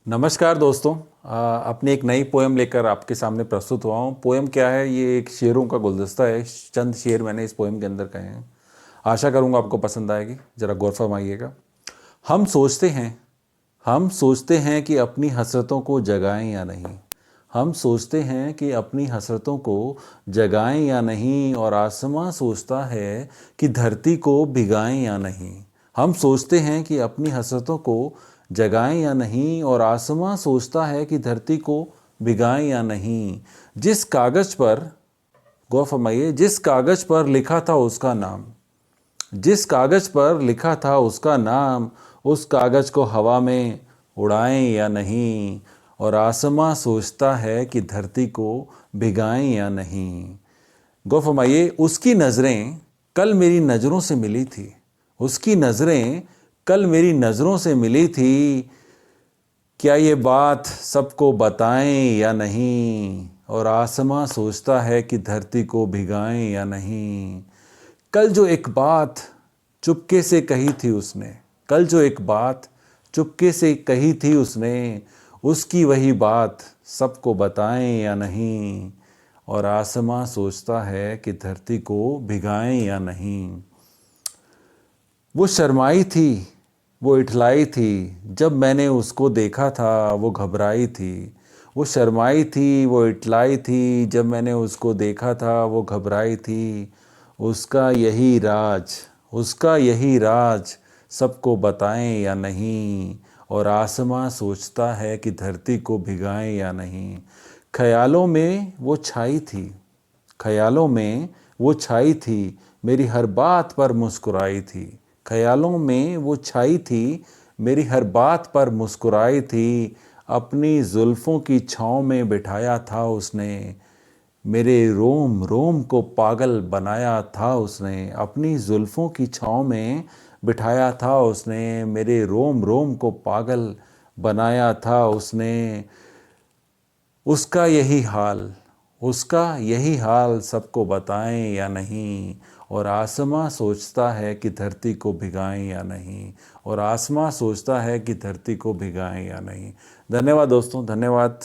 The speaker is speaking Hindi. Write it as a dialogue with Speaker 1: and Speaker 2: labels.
Speaker 1: नमस्कार दोस्तों। अपनी एक नई पोएम लेकर आपके सामने प्रस्तुत हुआ हूँ। पोएम क्या है? ये एक शेरों का गुलदस्ता है। चंद शेर मैंने इस पोएम के अंदर कहे हैं। आशा करूँगा आपको पसंद आएगी। ज़रा गौर फरमाइएगा। हम सोचते हैं हम सोचते हैं कि अपनी हसरतों को जगाएं या नहीं। हम सोचते हैं कि अपनी हसरतों को जगाएं या नहीं, और आसमां सोचता है कि धरती को भिगाएं या नहीं। हम सोचते हैं कि अपनी हसरतों को जगाएं या नहीं, और आसमां सोचता है कि धरती को भिगाएं या नहीं। जिस कागज़ पर, गौर फरमाइए, जिस कागज़ पर लिखा था उसका नाम, जिस कागज़ पर लिखा था उसका नाम, उस कागज़ को हवा में उड़ाएं या नहीं, और आसमां सोचता है कि धरती को भिगाएं या नहीं। गौर फरमाइए, उसकी नज़रें कल मेरी नज़रों से मिली थी। उसकी नज़रें कल मेरी नज़रों से मिली थी। क्या ये बात सबको बताएं या नहीं, और आसमां सोचता है कि धरती को भिगाएं या नहीं। कल जो एक बात चुपके से कही थी उसने, कल जो एक बात चुपके से कही थी उसने, उसकी वही बात सबको बताएं या नहीं, और आसमां सोचता है कि धरती को भिगाएं या नहीं। वो शर्माई थी, वो इठलाई थी, जब मैंने उसको देखा था वो घबराई थी। वो शर्माई थी, वो इठलाई थी, जब मैंने उसको देखा था वो घबराई थी। उसका यही राज, उसका यही राज सबको बताएं या नहीं, और आसमां सोचता है कि धरती को भिगाएं या नहीं। ख्यालों में वो छाई थी, ख्यालों में वो छाई थी, मेरी हर बात पर मुस्कुराई थी। ख्यालों में वो छाई थी, मेरी हर बात पर मुस्कुराई थी। अपनी जुल्फ़ों की छाँव में बिठाया था उसने, मेरे रोम रोम को पागल बनाया था उसने। अपनी जुल्फ़ों की छाँव में बिठाया था उसने, मेरे रोम रोम को पागल बनाया था उसने। उसका यही हाल, उसका यही हाल सबको बताएं या नहीं, और आसमां सोचता है कि धरती को भिगाएं या नहीं, और आसमां सोचता है कि धरती को भिगाएं या नहीं। धन्यवाद दोस्तों, धन्यवाद।